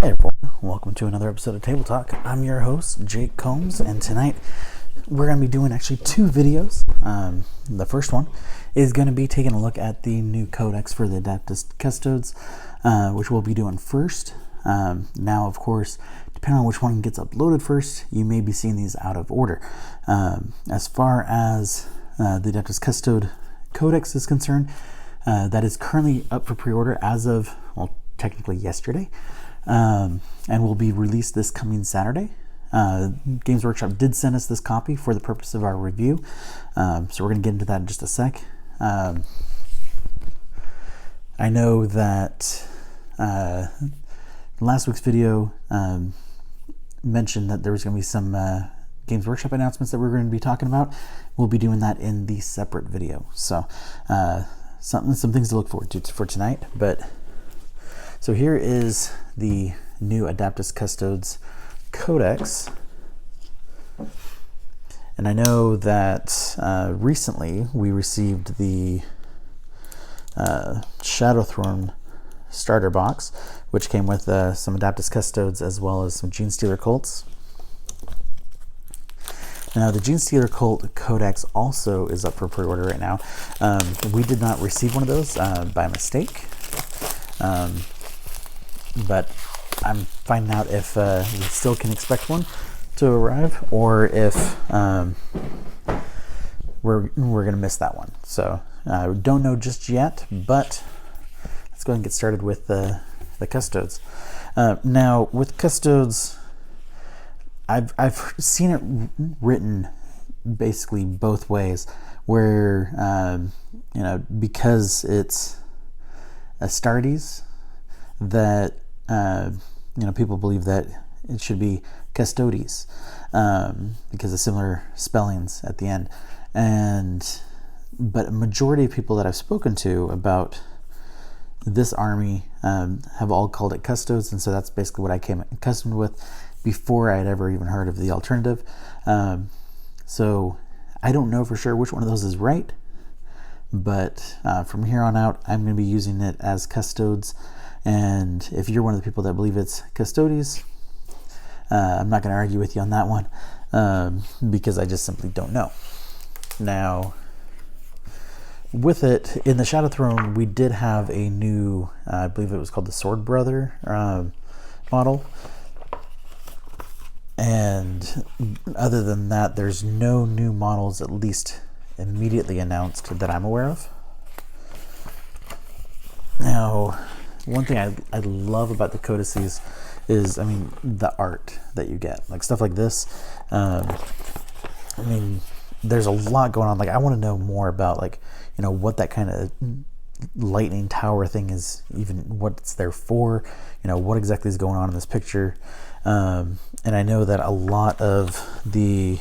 Hey everyone, welcome to another episode of Table Talk. I'm your host, Jake Combs, and tonight we're going to be doing actually two videos. The first one is going to be taking a look at the new Codex for the Adeptus Custodes, which we'll be doing first. Now, of course, depending on which one gets uploaded first, you may be seeing these out of order. As far as the Adeptus Custode Codex is concerned, that is currently up for pre-order as of, well, technically yesterday. And will be released this coming Saturday. Games Workshop did send us this copy for the purpose of our review, so we're going to get into that in just a sec. I know that last week's video mentioned that there was going to be some Games Workshop announcements that we're going to be talking about. We'll be doing that in the separate video, so some things to look forward to for tonight. But so here is the new Adeptus Custodes Codex. And I know that recently we received the Shadowthrone starter box, which came with some Adeptus Custodes as well as some Genestealer cults. Now, the Genestealer Cult Codex also is up for pre-order right now. We did not receive one of those by mistake. But I'm finding out if we still can expect one to arrive, or if we're going to miss that one. So don't know just yet, but let's go ahead and get started with the Custodes. Now, with Custodes, I've seen it written basically both ways, where because it's Astartes, that people believe that it should be Custodes because of similar spellings at the end. But a majority of people that I've spoken to about this army have all called it Custodes, and so that's basically what I came accustomed with before I had ever even heard of the alternative. So I don't know for sure which one of those is right, but from here on out, I'm going to be using it as Custodes. And if you're one of the people that believe it's Custodes, I'm not going to argue with you on that one because I just simply don't know. Now, with it, in the Shadowthrone, we did have a new, I believe it was called the Sword Brother model. And other than that, there's no new models, at least immediately announced, that I'm aware of. Now, one thing I love about the codices is, the art that you get. Like stuff like this. There's a lot going on. Like, I want to know more about, what that kind of lightning tower thing is, even what it's there for, what exactly is going on in this picture. And I know that a lot of the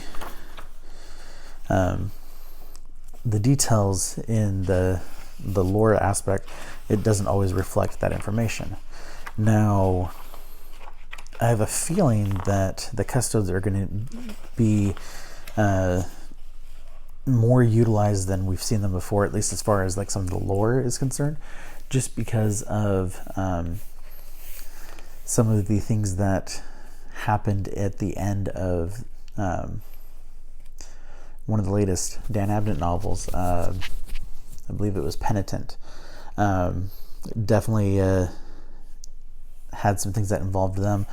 details in the lore aspect, it doesn't always reflect that information. Now, I have a feeling that the Custodes are going to be more utilized than we've seen them before, at least as far as some of the lore is concerned, just because of some of the things that happened at the end of one of the latest Dan Abnett novels. I believe it was Penitent. Definitely had some things that involved them.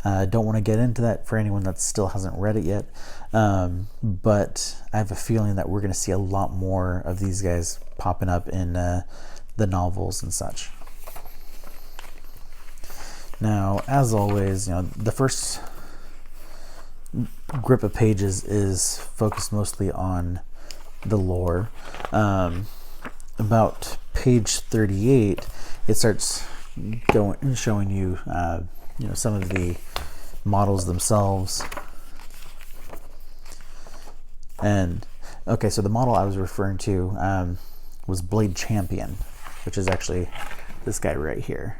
Don't want to get into that for anyone that still hasn't read it yet. But I have a feeling that we're going to see a lot more of these guys popping up in the novels and such. Now, as always, the first grip of pages is focused mostly on the lore. About page 38, it starts showing you, some of the models themselves. And okay, so the model I was referring to was Blade Champion, which is actually this guy right here.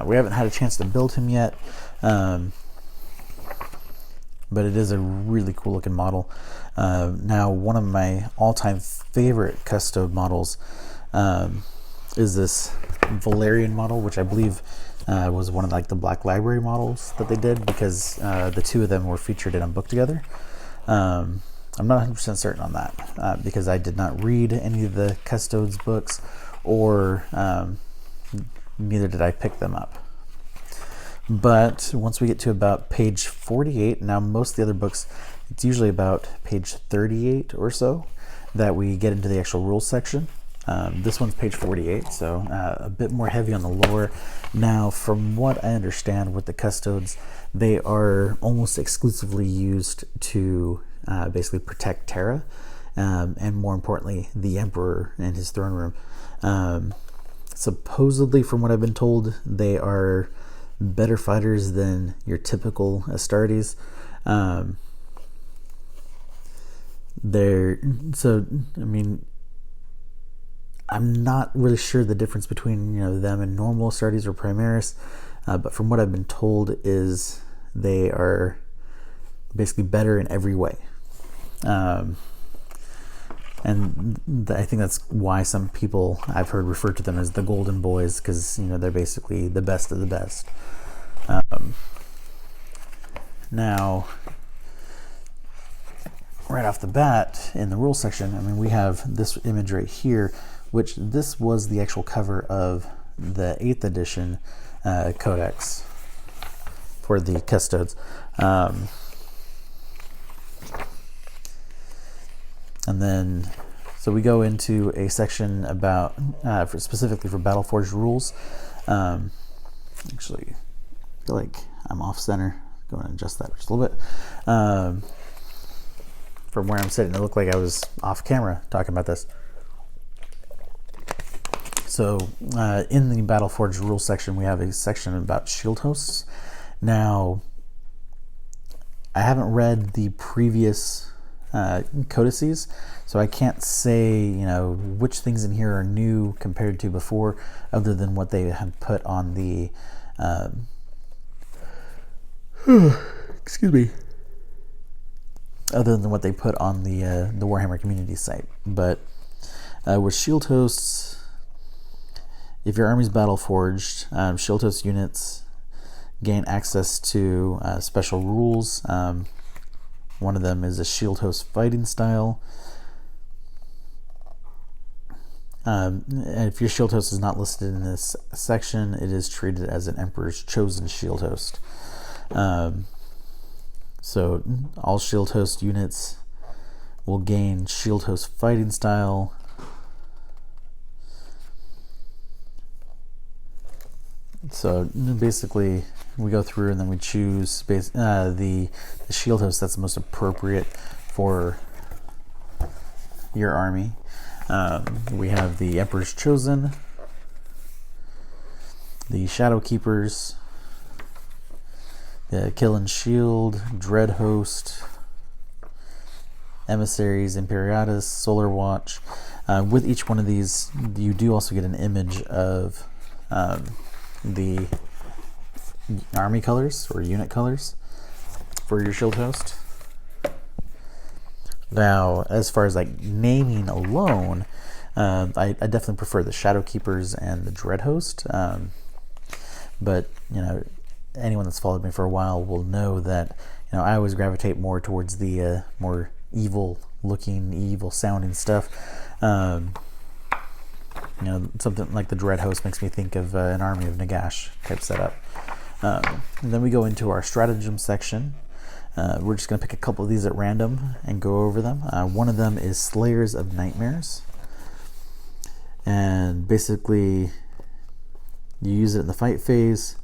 We haven't had a chance to build him yet, but it is a really cool looking model. Now, one of my all-time favorite custode models is this Valerian model, which I believe was one of like the Black Library models that they did, because the two of them were featured in a book together. I'm not 100% certain on that because I did not read any of the Custodes books, or neither did I pick them up. But once we get to about page 48, now most of the other books, it's usually about page 38 or so that we get into the actual rules section. This one's page 48, so a bit more heavy on the lore. Now, from what I understand with the Custodes, they are almost exclusively used to basically protect Terra, and more importantly, the Emperor and his throne room. Supposedly, from what I've been told, they are better fighters than your typical Astartes. I'm not really sure the difference between them and normal Astartes or Primaris, but from what I've been told is they are basically better in every way. And I think that's why some people I've heard refer to them as the Golden Boys, because they're basically the best of the best. Now, right off the bat in the rules section, we have this image right here, which this was the actual cover of the 8th edition Codex for the Custodes. And then, so we go into a section about, specifically for Battleforged rules. Actually, I feel like I'm off center. Go and adjust that just a little bit. From where I'm sitting, it looked like I was off camera talking about this. So, in the Battleforged rules section, we have a section about shield hosts. Now, I haven't read the previous codices, so I can't say which things in here are new compared to before, other than what they had put on the excuse me, other than what they put on the Warhammer community site. But with shield hosts, if your army's Battleforged, shield host units gain access to special rules. One of them is a shield host fighting style. And if your shield host is not listed in this section, it is treated as an Emperor's chosen shield host. So all shield host units will gain shield host fighting style. So basically, we go through and then we choose the shield host that's most appropriate for your army. We have the Emperor's Chosen, the Shadow Keepers, the Kill and Shield, Dread Host, Emissaries, Imperiatus, Solar Watch. With each one of these, you do also get an image of the army colors or unit colors for your shield host. Now, as far as like naming alone, I definitely prefer the Shadow Keepers and the Dread Host. But anyone that's followed me for a while will know that I always gravitate more towards the more evil looking, evil sounding stuff. Something like the Dread Host makes me think of an Army of Nagash type setup. And then we go into our stratagem section. We're just going to pick a couple of these at random and go over them. One of them is Slayers of Nightmares. And basically, you use it in the fight phase.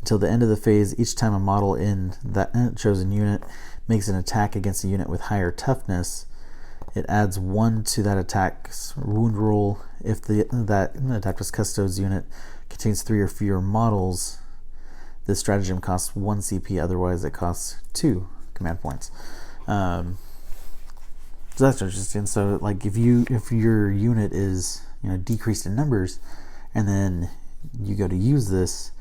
Until the end of the phase, each time a model in that chosen unit makes an attack against a unit with higher toughness, it adds 1 to that attack's wound roll. If that Adeptus Custodes unit contains 3 or fewer models, this stratagem costs 1 CP, otherwise it costs 2 command points. So that's interesting. So like if your unit is decreased in numbers, and then you go to use this,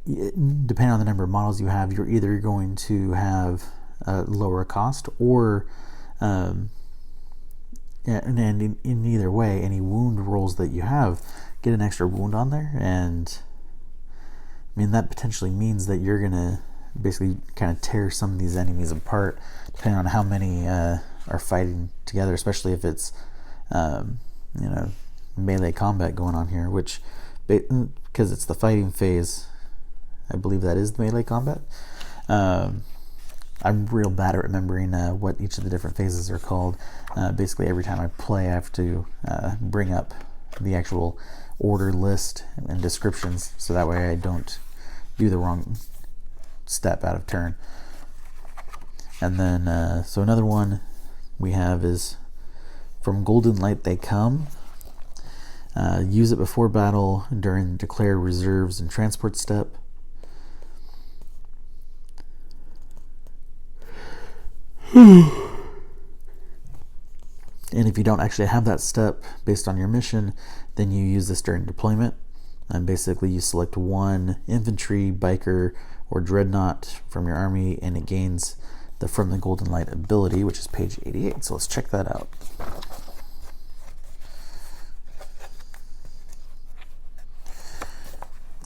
depending on the number of models you have, you're either going to have a lower cost, or yeah, and in either way, any wound rolls that you have get an extra wound on there, and I mean that potentially means that you're gonna basically kind of tear some of these enemies apart, depending on how many are fighting together, especially if it's melee combat going on here, which because it's the fighting phase, I believe that is the melee combat. I'm real bad at remembering what each of the different phases are called. Basically every time I play I have to bring up the actual order list and descriptions, so that way I don't do the wrong step out of turn. And then so another one we have is from Golden Light They Come. Use it before battle during declare reserves and transport step. And if you don't actually have that step based on your mission, then you use this during deployment. And basically you select one infantry, biker, or dreadnought from your army, and it gains the From the Golden Light ability, which is page 88. So let's check that out.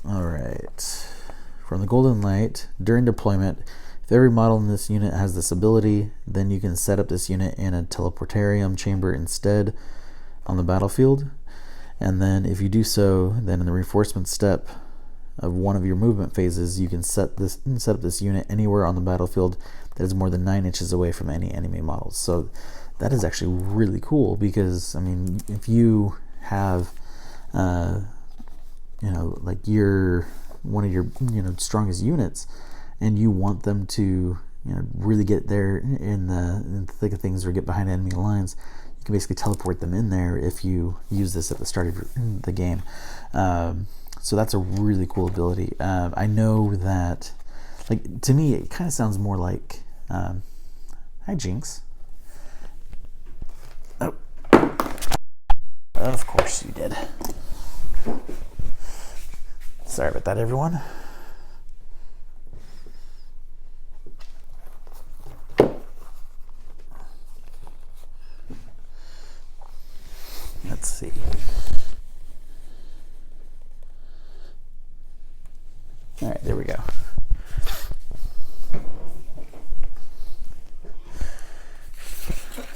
Alright. From the Golden Light, during deployment, if every model in this unit has this ability, then you can set up this unit in a teleportarium chamber instead on the battlefield. And then if you do so, then in the reinforcement step of one of your movement phases, you can set up this unit anywhere on the battlefield that is more than 9 inches away from any enemy models. So that is actually really cool, because I mean, if you have like one of your strongest units, and you want them to really get there in the thick of things or get behind enemy lines, you can basically teleport them in there if you use this at the start of the game. So that's a really cool ability. I know that, like, to me it kind of sounds more like hi Jinx. Oh, of course you did. Sorry about that, everyone. Let's see. All right, there we go.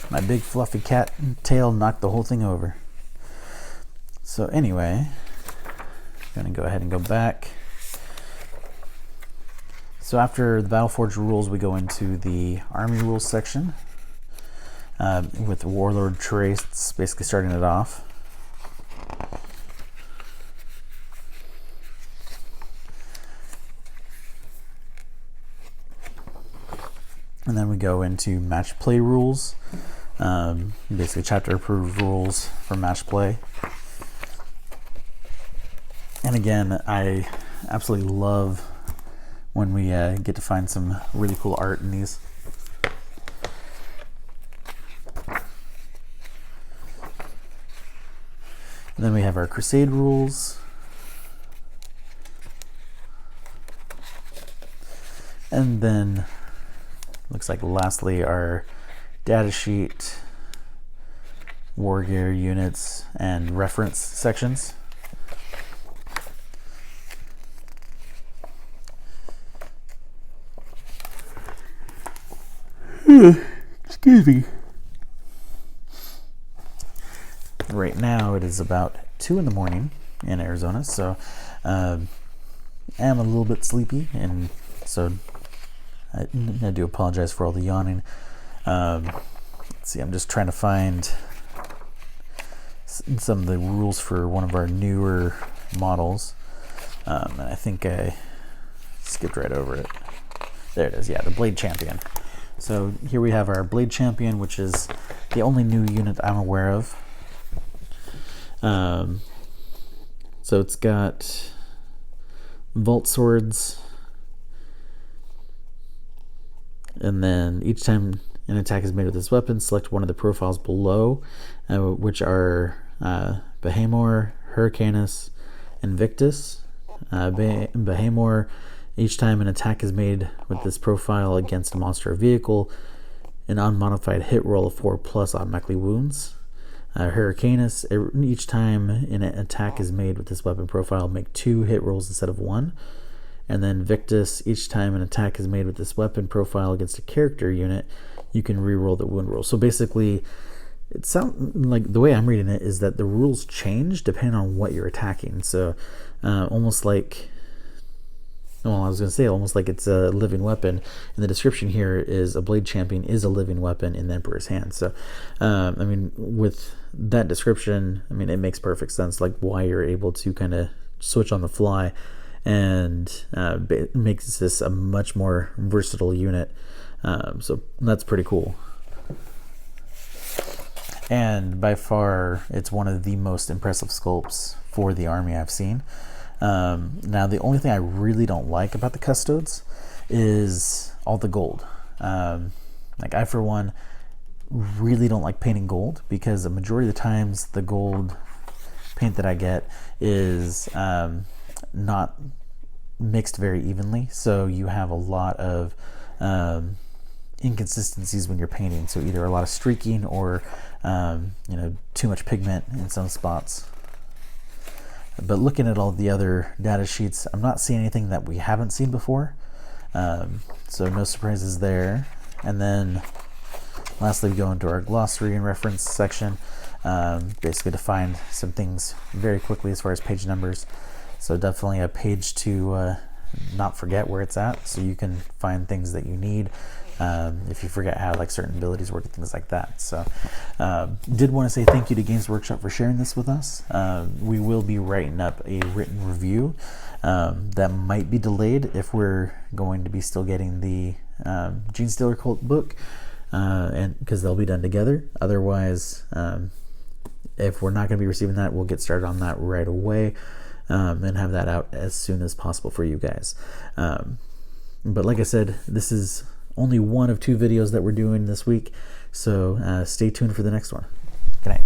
My big fluffy cat tail knocked the whole thing over. So anyway, I'm going to go ahead and go back. So after the Battleforge rules, we go into the Army rules section with the Warlord traits, basically starting it off. And then we go into match play rules, basically chapter approved rules for match play. And again, I absolutely love when we get to find some really cool art in these. And then we have our Crusade rules. And then looks like lastly our data sheet, war gear units, and reference sections. Excuse me. Right now it is about 2 in the morning in Arizona, so I am a little bit sleepy, and so I do apologize for all the yawning. Let's see, I'm just trying to find some of the rules for one of our newer models, and I think I skipped right over it. There it is, yeah, the Blade Champion. So here we have our Blade Champion, which is the only new unit I'm aware of. So it's got Vault Swords, and then each time an attack is made with this weapon, select one of the profiles below, which are Behemoth, Hurricanus, Invictus. Behemoth, each time an attack is made with this profile against a monster or vehicle, an unmodified hit roll of 4 plus automatically wounds. Hurricanus, each time an attack is made with this weapon profile, make 2 hit rolls instead of 1. And then Victus, each time an attack is made with this weapon profile against a character unit, you can re-roll the wound roll. So basically, it sounds like the way I'm reading it is that the rules change depending on what you're attacking. So almost like, well, I was going to say almost like it's a living weapon. And the description here is a blade champion is a living weapon in the Emperor's hand. So, I mean, with that description, I mean, it makes perfect sense, like why you're able to kind of switch on the fly, and makes this a much more versatile unit. So that's pretty cool. And by far, it's one of the most impressive sculpts for the army I've seen. Now, the only thing I really don't like about the Custodes is all the gold. Like, I, for one, really don't like painting gold, because the majority of the times the gold paint that I get is not mixed very evenly. So you have a lot of inconsistencies when you're painting. So either a lot of streaking or, too much pigment in some spots. But looking at all the other data sheets, I'm not seeing anything that we haven't seen before. So no surprises there. And then lastly, we go into our glossary and reference section, basically to find some things very quickly as far as page numbers. So definitely a page to not forget where it's at, so you can find things that you need if you forget how like certain abilities work and things like that. So did want to say thank you to Games Workshop for sharing this with us. We will be writing up a written review that might be delayed if we're going to be still getting the Gene Stealer Cult book, and because they'll be done together. Otherwise, if we're not going to be receiving that, we'll get started on that right away, and have that out as soon as possible for you guys. But like I said, this is only one of 2 videos that we're doing this week, so stay tuned for the next one. Good night.